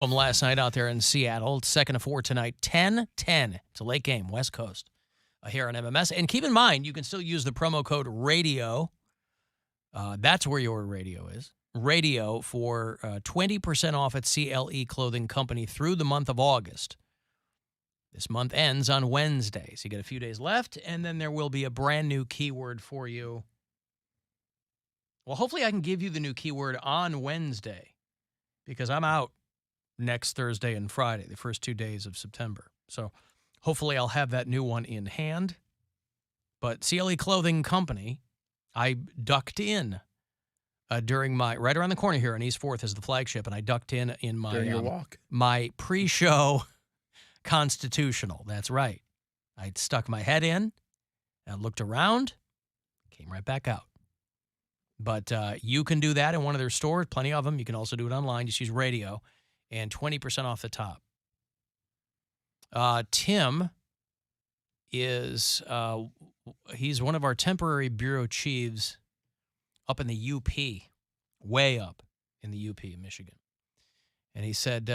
From last night out there in Seattle. It's 2nd to 4 tonight. 10-10. It's a late game, West Coast, here on MMS. And keep in mind, you can still use the promo code RADIO. That's where your radio is. Radio for 20% off at CLE Clothing Company through the month of August. This month ends on Wednesday, so you get a few days left, and then there will be a brand new keyword for you. Well, hopefully I can give you the new keyword on Wednesday because I'm out next Thursday and Friday, the first 2 days of September. So hopefully I'll have that new one in hand. But CLE Clothing Company, I ducked in during my, right around the corner here on East 4th is the flagship, and I ducked in my, during your walk. My pre-show constitutional. That's right. I stuck my head in and looked around, came right back out. But you can do that in one of their stores, plenty of them. You can also do it online. Just use radio. And 20% off the top. Tim is, he's one of our temporary bureau chiefs up in the UP, way up in the UP in Michigan. And he said,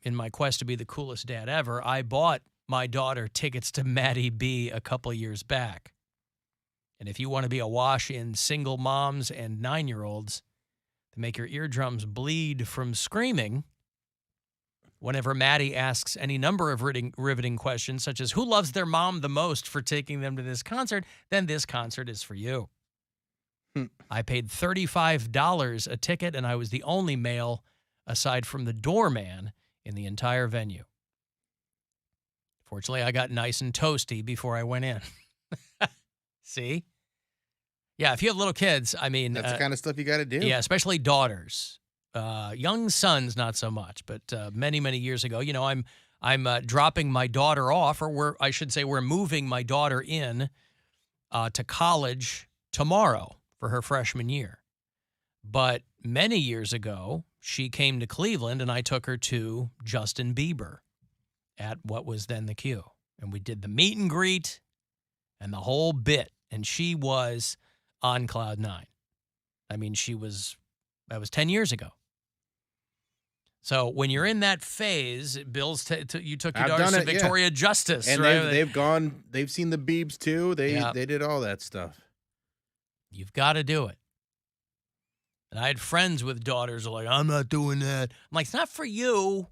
in my quest to be the coolest dad ever, I bought my daughter tickets to Maddie B a couple years back. And if you want to be awash in single moms and 9-year-olds to make your eardrums bleed from screaming, whenever Maddie asks any number of riveting questions, such as who loves their mom the most for taking them to this concert, then this concert is for you. I paid $35 a ticket, and I was the only male, aside from the doorman, in the entire venue. Fortunately, I got nice and toasty before I went in. See? Yeah, if you have little kids, I mean... That's the kind of stuff you got to do. Yeah, especially daughters. Young sons, not so much, but many, many years ago, you know, I'm dropping my daughter off, or we're moving my daughter in to college tomorrow for her freshman year. But many years ago, she came to Cleveland, and I took her to Justin Bieber at what was then the Q. And we did the meet and greet and the whole bit, and she was on cloud nine. I mean, that was 10 years ago. So when you're in that phase, Bill's you took your daughters to Victoria Justice, and right? They've seen the Biebs too. They did all that stuff. You've got to do it. And I had friends with daughters who were like, I'm not doing that. I'm like, it's not for you,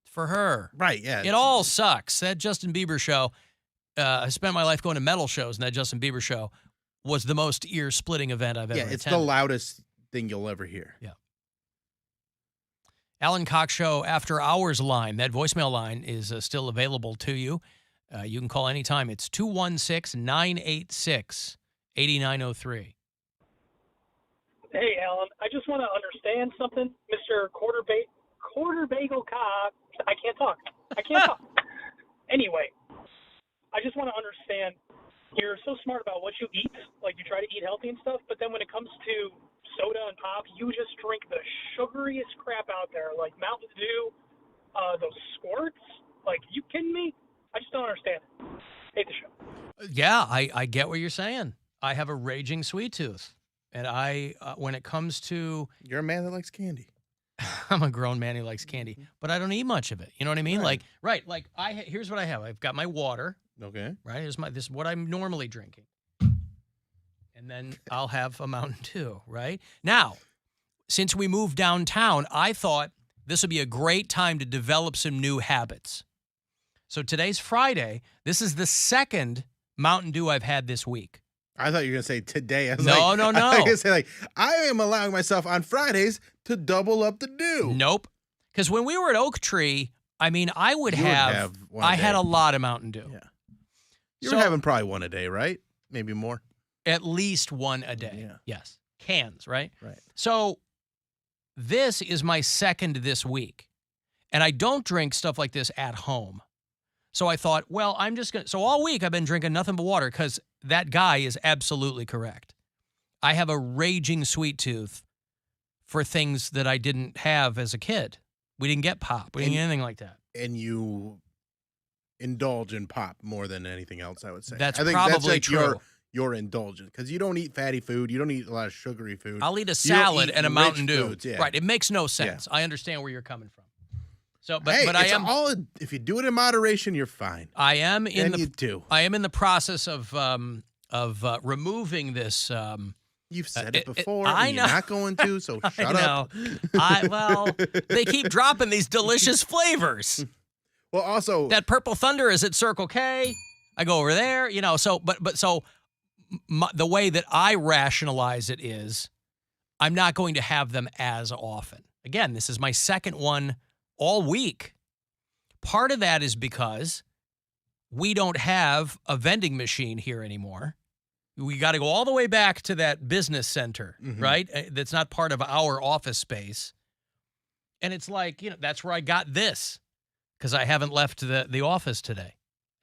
it's for her. Right, yeah. It all sucks. That Justin Bieber show, I spent my life going to metal shows, and that Justin Bieber show was the most ear-splitting event I've ever attended. Yeah, it's the loudest thing you'll ever hear. Yeah. Alan Cox Show After Hours line. That voicemail line is still available to you. You can call anytime. It's 216-986-8903. Hey, Alan. I just want to understand something. Mr. Quarter Bagel Cobb. I can't talk. Anyway, I just want to understand. You're so smart about what you eat. Like, you try to eat healthy and stuff. But then when it comes to soda and pop, you just drink the sugariest crap out there, like Mountain Dew, those squirts. Like, you kidding me? I just don't understand it. Hate the show. Yeah, I get what you're saying. I have a raging sweet tooth, and when it comes to, you're a man that likes candy. I'm a grown man who likes candy, but I don't eat much of it. You know what I mean? Right. Here's what I have. I've got my water. Okay. Right. This is what I'm normally drinking. And then I'll have a Mountain Dew, right? Now, since we moved downtown, I thought this would be a great time to develop some new habits. So today's Friday. This is the second Mountain Dew I've had this week. I thought you were going to say today. No. I was going to say, I am allowing myself on Fridays to double up the dew. Nope. Because when we were at Oak Tree, I mean, I had a lot of Mountain Dew. Yeah. You were having probably one a day, right? Maybe more. At least one a day. Yeah. Yes. Cans, right? Right. So this is my second this week. And I don't drink stuff like this at home. So I thought, well, I'm just going to... So all week I've been drinking nothing but water because that guy is absolutely correct. I have a raging sweet tooth for things that I didn't have as a kid. We didn't get pop. We didn't get anything like that. And you indulge in pop more than anything else, I would say. I think probably that's true. Your indulgence, because you don't eat fatty food. You don't eat a lot of sugary food. I'll eat a salad and a Mountain Dew. Foods, yeah. Right. It makes no sense. Yeah. I understand where you're coming from. So, but hey, but I it's am all if you do it in moderation, you're fine. I am in And you the do. I am in the process of removing this. You've said it it- before. I and know. You're not going to, so shut up. Well, they keep dropping these delicious flavors. Well, also, That Purple Thunder is at Circle K. I go over there, So, the way that I rationalize it is, I'm not going to have them as often. Again, this is my second one all week. Part of that is because we don't have a vending machine here anymore. We got to go all the way back to that business center, right? That's not part of our office space. And it's like, that's where I got this because I haven't left the office today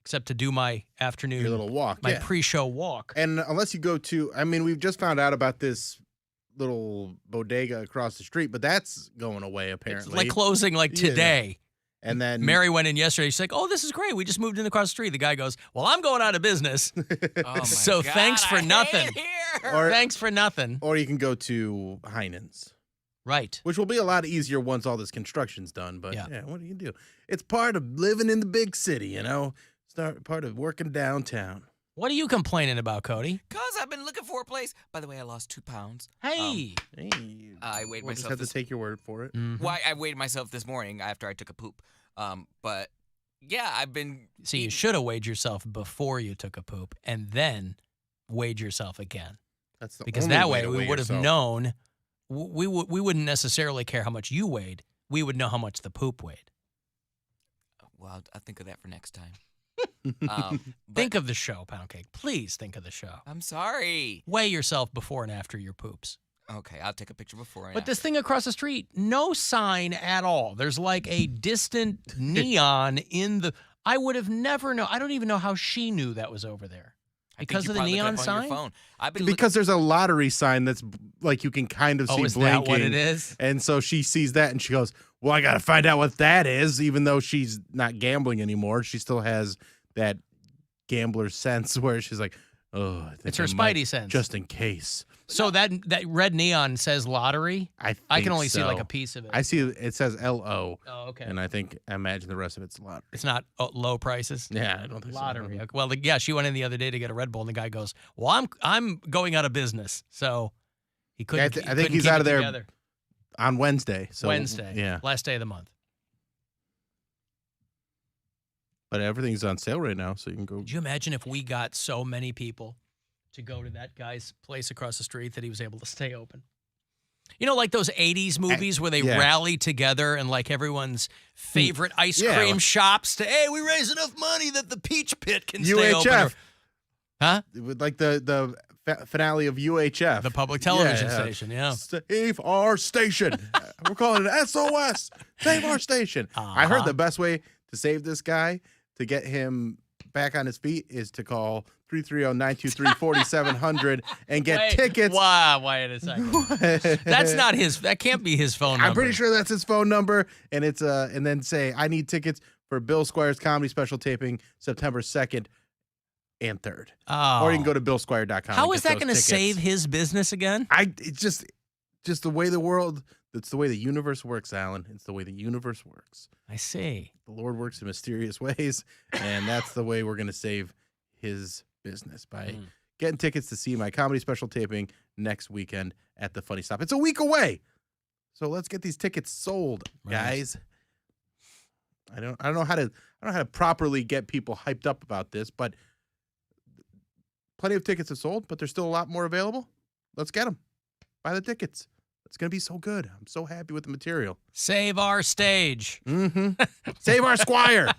except to do my afternoon, your little walk, my pre-show walk. And unless you go to, we've just found out about this little bodega across the street, but that's going away apparently. It's like closing today. And then Mary went in yesterday. She's like, "Oh, this is great. We just moved in across the street." The guy goes, "Well, I'm going out of business." Oh my So God, thanks for I hate nothing. it here. Or- Thanks for nothing. Or you can go to Heinen's, Right. which will be a lot easier once all this construction's done. But Yeah. yeah, what do you do? It's part of living in the big city, It's part of working downtown. What are you complaining about, Cody? Because I've been looking for a place. By the way, I lost 2 pounds. Hey. Hey, I weighed we'll just myself have to this take your word for it. Mhm. Why I weighed myself this morning after I took a poop. But yeah, I've been. See, you should have weighed yourself before you took a poop and then weighed yourself again. That's the Because only that way to we weigh would have yourself. known, we wouldn't necessarily care how much you weighed. We would know how much the poop weighed. Well, I'll think of that for next time. But Think of the show, Poundcake. Please think of the show. I'm sorry. Weigh yourself before and after your poops. Okay, I'll take a picture before. But this thing across the street, no sign at all. There's like a distant neon in the. I would have never known. I don't even know how she knew that was over there. Because of the neon sign? Phone. I've been Because there's a lottery sign that's like you can kind of see is blinking. that what it is? And so she sees that and she goes, "Well, I got to find out what that is." Even though she's not gambling anymore, she still has that gambler sense where she's like, "Oh, I think It's her I might, spidey sense. just in case." So that red neon says lottery. I can think only see like so. a piece of it. I see it says LO, Oh, okay. and I imagine the rest of it's lottery. It's not low prices. Yeah, I don't think Lottery. so. Okay. Well, yeah, she went in the other day to get a Red Bull, and the guy goes, "Well, I'm going out of business." So he couldn't. I think he's keep out it of there together. On Wednesday. So Wednesday. Yeah. Last day of the month. But everything's on sale right now, so you can go. Could you imagine if we got so many people to go to that guy's place across the street that he was able to stay open? Like those 80s movies where they yeah. rally together and like everyone's favorite ice cream shops to, hey, we raise enough money that the Peach Pit can stay open. UHF. Huh? Like the finale of UHF. The public television station, yeah. Save our station. We're calling it SOS. Save our station. I heard the best way to save this guy, to get him back on his feet, is to call 330-923-4700 and get tickets. Wow, wait a second. That's not his. That can't be his phone number. I'm pretty sure that's his phone number, and it's and then say, "I need tickets for Bill Squire's comedy special taping September 2nd and 3rd." Oh. Or you can go to billsquire.com. How and is get that those going to tickets. save his business again? It's just the way the world. It's the way the universe works, Alan. It's the way the universe works. I see. The Lord works in mysterious ways, and that's the way we're going to save his business by getting tickets to see my comedy special taping next weekend at the Funny Stop. It's a week away, so let's get these tickets sold, guys. I don't know how to properly get people hyped up about this, but plenty of tickets have sold, but there's still a lot more available. Let's get them. Buy the tickets. It's going to be so good. I'm so happy with the material. Save our stage. Save our Squire.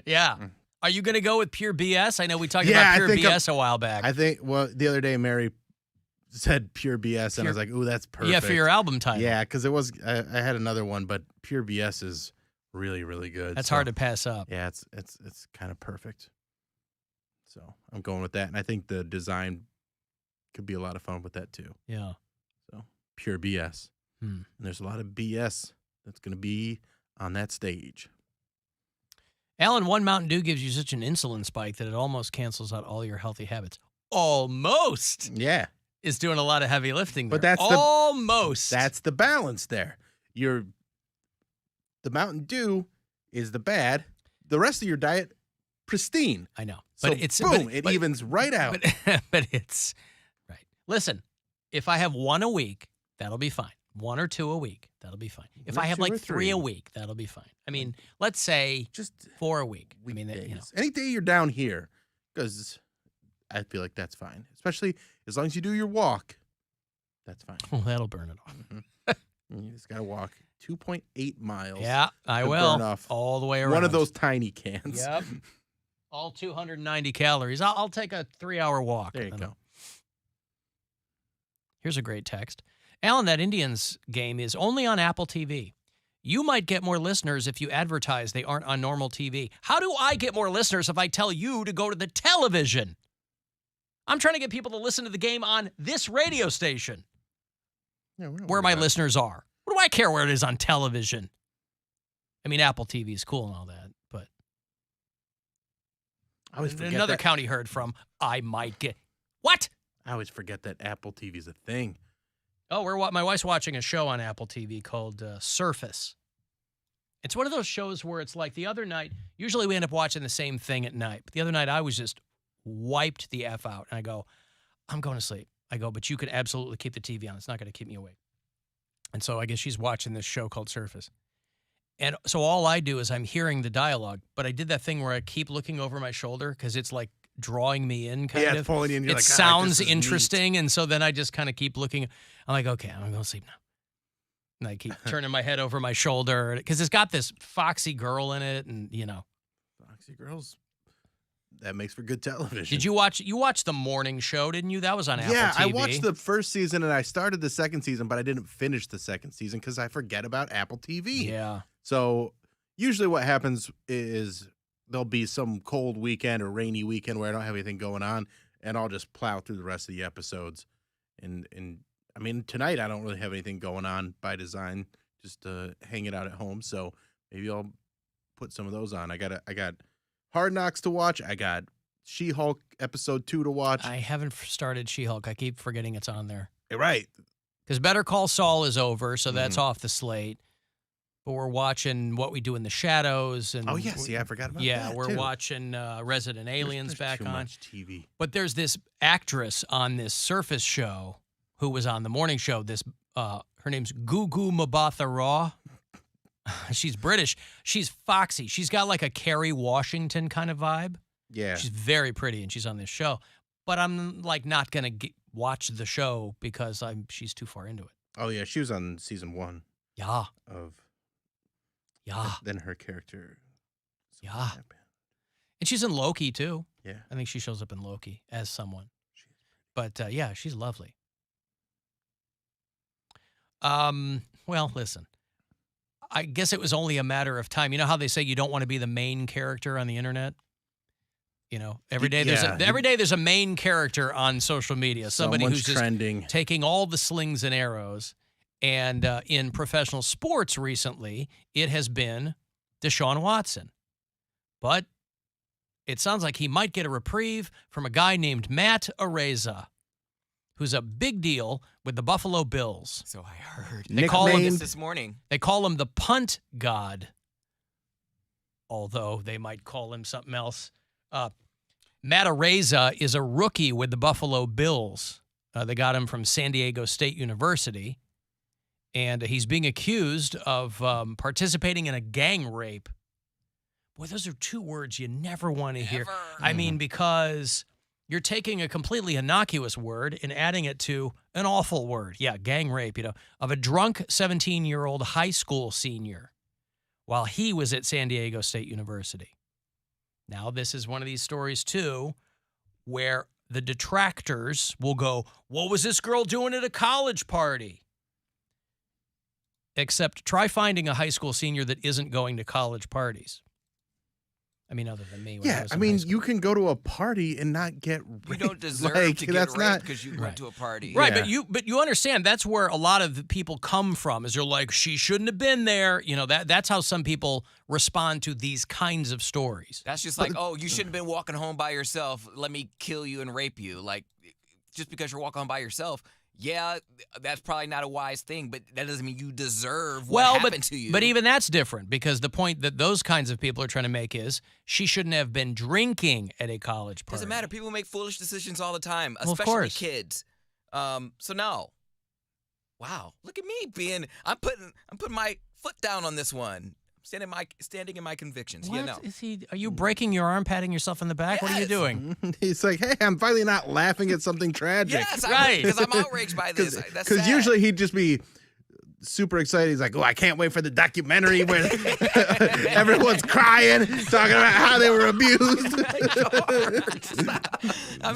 Yeah. Are you going to go with Pure BS? I know we talked about Pure BS a while back. The other day, Mary said Pure BS, and I was like, ooh, that's perfect. Yeah, for your album title. Yeah, because I had another one, but Pure BS is really, really good. That's hard to pass up. Yeah, it's kind of perfect. So I'm going with that, and I think the design could be a lot of fun with that too. Yeah. So Pure BS. And there's a lot of BS that's going to be on that stage. Alan, one Mountain Dew gives you such an insulin spike that it almost cancels out all your healthy habits. Almost. Yeah. Is doing a lot of heavy lifting there. But that's almost. That's the balance there. the Mountain Dew is the bad. The rest of your diet, pristine. I know. So But it's boom, but- evens right out. But it's right. Listen, if I have one a week, that'll be fine. 1 or 2 a week, that'll be fine. If Or I have 2 like or 3 a 3. week, that'll be fine. I mean, let's say Just 4 a week. I weekdays. mean, Any day you're down here, because I feel like that's fine. Especially as long as you do your walk, that's fine. well, that'll burn it off. You just got to walk 2.8 miles. Yeah, I to will. burn off All the way around. One of those tiny cans. Yep. All 290 calories. I'll take a 3-hour walk. There you I go. know. Here's a great text. Alan, that Indians game is only on Apple TV. You might get more listeners if you advertise they aren't on normal TV. How do I get more listeners if I tell you to go to the television? I'm trying to get people to listen to the game on this radio station Yeah, we're not where worried my about it. listeners are. What do I care where it is on television? I mean, Apple TV is cool and all that, but I always forget another that. county heard from, I might get... What? I always forget that Apple TV is a thing. Oh, my wife's watching a show on Apple TV called Surface. It's one of those shows where it's like the other night, usually we end up watching the same thing at night. But the other night I was just wiped the F out. And I go, I'm going to sleep. I go, but you could absolutely keep the TV on. It's not going to keep me awake. And so I guess she's watching this show called Surface. And so all I do is I'm hearing the dialogue. But I did that thing where I keep looking over my shoulder because it's like drawing me in kind It's of. pulling you in. You're It like, sounds this is neat. interesting, and so then I just kind of keep looking. I'm like, okay, I'm going to sleep now. And I keep turning my head over my shoulder because it's got this foxy girl in it, and Foxy Girls. That makes for good television. Did you watch? You watched the morning show, didn't you? That was on Apple Yeah, TV. I watched the first season and I started the second season, but I didn't finish the second season because I forget about Apple TV. Yeah. So usually what happens is there'll be some cold weekend or rainy weekend where I don't have anything going on, and I'll just plow through the rest of the episodes. And I mean, tonight I don't really have anything going on by design, just hanging out at home. So maybe I'll put some of those on. I got Hard Knocks to watch. I got She-Hulk episode 2 to watch. I haven't started She-Hulk. I keep forgetting it's on there Right. because Better Call Saul is over, so that's Mhm. off the slate. But we're watching What We Do in the Shadows, and Oh yes, yeah, I forgot about that. yeah, we're too. watching Resident Aliens There's back too on. much TV. But there's this actress on this Surface show who was on the morning show. This her name's Gugu Mbatha Raw. She's British. She's foxy. She's got like a Kerry Washington kind of vibe. Yeah. She's very pretty, and she's on this show. But I'm like not gonna watch the show because she's too far into it. Oh yeah, she was on season 1 Yeah, of. yeah, Then her character. Yeah. happened. and she's in Loki too. Yeah. I think she shows up in Loki as someone. But yeah, she's lovely. Well, listen. I guess it was only a matter of time. You know how they say you don't want to be the main character on the internet? You know, every day there's a main character on social media. Somebody Someone's who's just trending. taking all the slings and arrows. And in professional sports recently, it has been Deshaun Watson. But it sounds like he might get a reprieve from a guy named Matt Araiza, who's a big deal with the Buffalo Bills. So I heard. They call him Nicknamed- This morning. They call him the punt god, although they might call him something else. Matt Araiza is a rookie with the Buffalo Bills. They got him from San Diego State University, and he's being accused of participating in a gang rape. Boy, those are two words you never want to hear. Never. I mean, because you're taking a completely innocuous word and adding it to an awful word. Yeah, gang rape, of a drunk 17-year-old high school senior while he was at San Diego State University. Now, this is one of these stories, too, where the detractors will go, what was this girl doing at a college party? Except try finding a high school senior that isn't going to college parties. I mean, other than me. When Yeah, was I in mean, high school. you can go to a party and not get raped. You don't deserve Like, to get that's raped not because you Right. went to a party. Right, Yeah. but you understand that's where a lot of the people come from. Is they're like, she shouldn't have been there. That's how some people respond to these kinds of stories. That's just like, oh, you shouldn't have been walking home by yourself. Let me kill you and rape you. Like, just because you're walking home by yourself, yeah, that's probably not a wise thing, but that doesn't mean you deserve what happened to you. But even that's different because the point that those kinds of people are trying to make is she shouldn't have been drinking at a college party. Doesn't matter. People make foolish decisions all the time, Well, of especially course. kids. So no. Wow, look at me I'm putting my foot down on this one. Standing in my convictions. What? Yeah, no. Are you breaking your arm, patting yourself in the back? What are you Yes. doing? He's like, hey, I'm finally not laughing at something tragic. Yes, Right. Because I'm outraged by this. That's Because sad. usually he'd just be super excited. He's like, oh, I can't wait for the documentary where everyone's crying, talking about how they were abused. I'm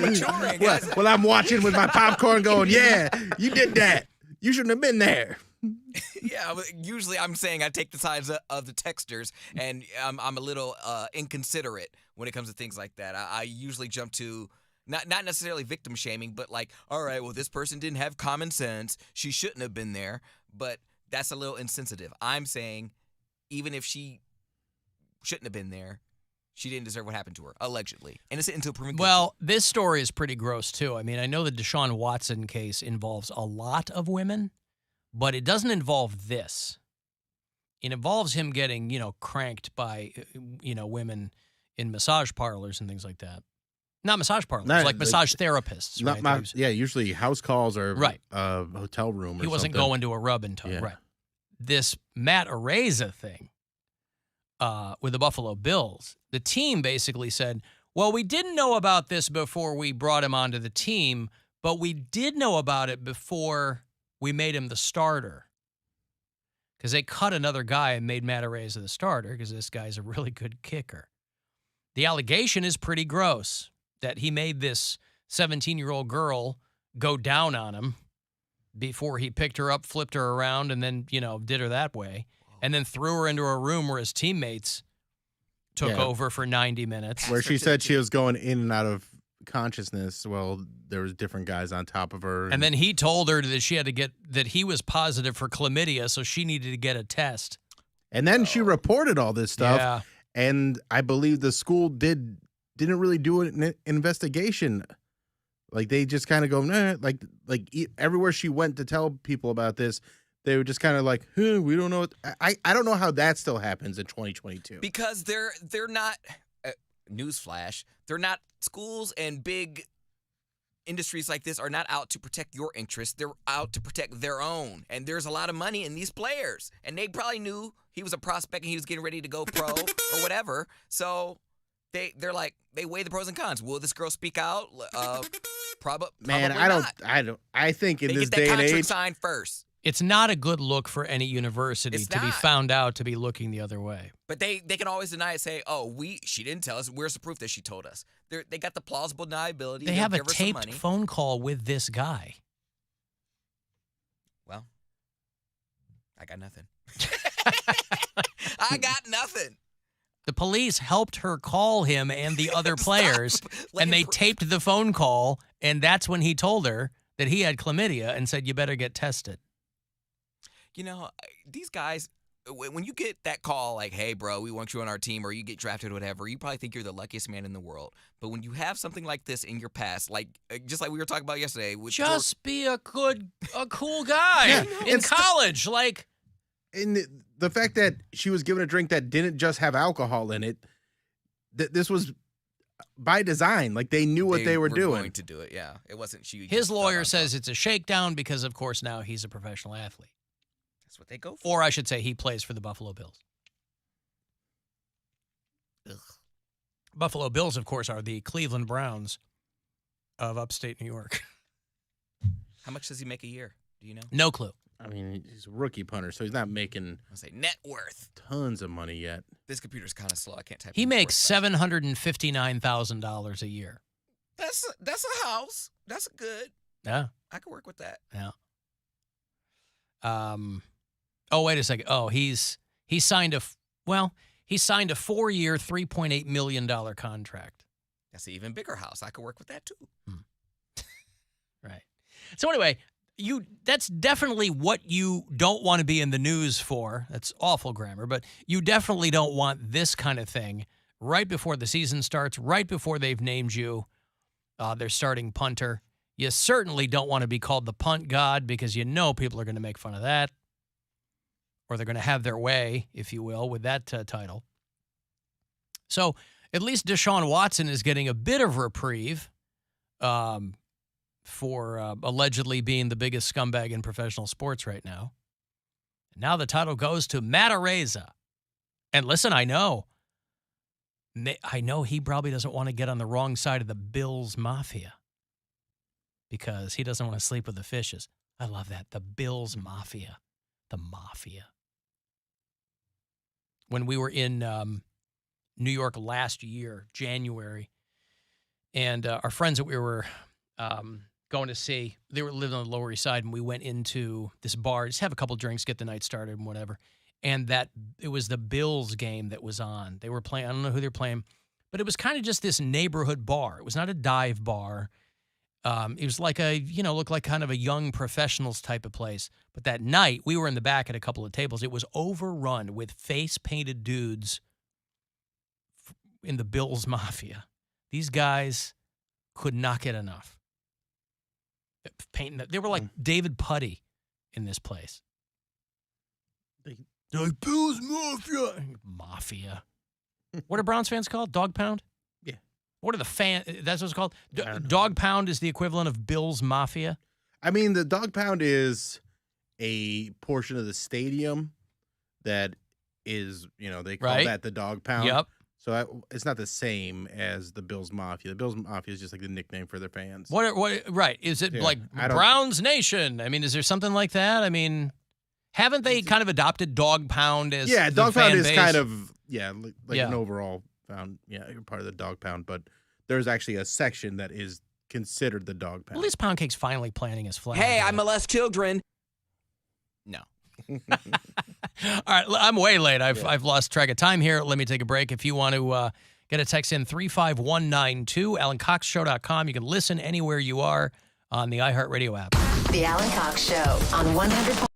maturing. guys. Well, I'm watching with my popcorn going, yeah, you did that. You shouldn't have been there. Yeah, but usually I'm saying I take the sides of the texters, and I'm a little inconsiderate when it comes to things like that. I usually jump to not necessarily victim shaming, but like, all right, well, this person didn't have common sense. She shouldn't have been there, but that's a little insensitive. I'm saying even if she shouldn't have been there, she didn't deserve what happened to her, allegedly. Innocent until proven guilty. Well, this story is pretty gross, too. I mean, I know the Deshaun Watson case involves a lot of women, but it doesn't involve this. It involves him getting, cranked by, women in massage parlors and things like that. Not massage parlors, like massage therapists. Right? Usually house calls or Right. Hotel room or He wasn't something. going to a rub and tug. Yeah. Right. This Matt Araiza thing with the Buffalo Bills, the team basically said, well, we didn't know about this before we brought him onto the team, but we did know about it before we made him the starter. Because they cut another guy and made Matt Araiza the starter because this guy's a really good kicker. The allegation is pretty gross that he made this 17-year-old girl go down on him before he picked her up, flipped her around, and then, did her that way, and then threw her into a room where his teammates took over for 90 minutes. Where she said she was going in and out of consciousness. Well, there was different guys on top of her. And then he told her that that he was positive for chlamydia, so she needed to get a test. And then she reported all this stuff. Yeah. And I believe the school didn't really do an investigation. Like they just kind of go, nah, like everywhere she went to tell people about this, they were just kind of like, we don't know. I don't know how that still happens in 2022. Because they're not newsflash, they're not schools and big industries like this are not out to protect your interests. They're out to protect their own. And there's a lot of money in these players. And they probably knew he was a prospect and he was getting ready to go pro or whatever. So they're like, they weigh the pros and cons. Will this girl speak out? Probably not. I think in they this get that day and contract age, signed first. It's not a good look for any university It's to be not. found out to be looking the other way. But they can always deny it, say, oh, she didn't tell us. Where's the proof that she told us? They got the plausible deniability. They They'll have a give her some taped money. phone call with this guy. Well, I got nothing. I got nothing. The police helped her call him and the other players, and they taped the phone call, and that's when he told her that he had chlamydia and said, you better get tested. These guys, when you get that call like, hey, bro, we want you on our team, or you get drafted or whatever, you probably think you're the luckiest man in the world. But when you have something like this in your past, like just like we were talking about yesterday. Just be a cool guy in college. and the fact that she was given a drink that didn't just have alcohol in it, this was by design. Like they knew what they were doing. Going to do it, yeah. It wasn't she. His lawyer says it's a shakedown because, of course, now he's a professional athlete. That's what they go for. Or I should say he plays for the Buffalo Bills. Ugh. Buffalo Bills, of course, are the Cleveland Browns of upstate New York. How much does he make a year? Do you know? No clue. I mean, he's a rookie punter, so he's not making I'll say net worth. tons of money yet. This computer's kind of slow. I can't type. He in makes fast. $759,000 a year. That's a house. That's good. Yeah. I could work with that. Yeah. Oh, wait a second. Oh, he signed a 4-year, $3.8 million contract. That's an even bigger house. I could work with that too. Right. So anyway, that's definitely what you don't want to be in the news for. That's awful grammar, but you definitely don't want this kind of thing right before the season starts, right before they've named you their starting punter. You certainly don't want to be called the punt god because you know people are going to make fun of that, or they're going to have their way, if you will, with that title. So at least Deshaun Watson is getting a bit of reprieve for allegedly being the biggest scumbag in professional sports right now. Now the title goes to Matt Araiza. And listen, I know he probably doesn't want to get on the wrong side of the Bills Mafia because he doesn't want to sleep with the fishes. I love that. The Bills Mafia. The Mafia. When we were in New York last year, January, and our friends that we were going to see, they were living on the Lower East Side, and we went into this bar, just have a couple drinks, get the night started and whatever. And it was the Bills game that was on. They were playing, I don't know who they're playing, but it was kind of just this neighborhood bar. It was not a dive bar. It was like looked like kind of a young professionals type of place. But that night, we were in the back at a couple of tables. It was overrun with face-painted dudes in the Bills Mafia. These guys could not get enough. They were like David Putty in this place. Like Bills Mafia. What are Browns fans called? Dog Pound? Yeah. What are the fans? That's what it's called? Dog Pound is the equivalent of Bills Mafia? I mean, the Dog Pound is a portion of the stadium that is, they call that the Dog Pound. Yep. So it's not the same as the Bills Mafia. The Bills Mafia is just like the nickname for their fans. Right. Is it like Browns Nation? I mean, is there something like that? I mean, haven't they kind of adopted Dog Pound as Dog Pound is base? kind of, an overall pound, part of the Dog Pound. But there's actually a section that is considered the Dog Pound. At least Poundcake's finally planting his flag. Hey, I molest children. No. All right, I'm way late. I've lost track of time here. Let me take a break. If you want to get a text in, 35192, AlanCoxShow.com. You can listen anywhere you are on the iHeartRadio app. The Alan Cox Show on 100.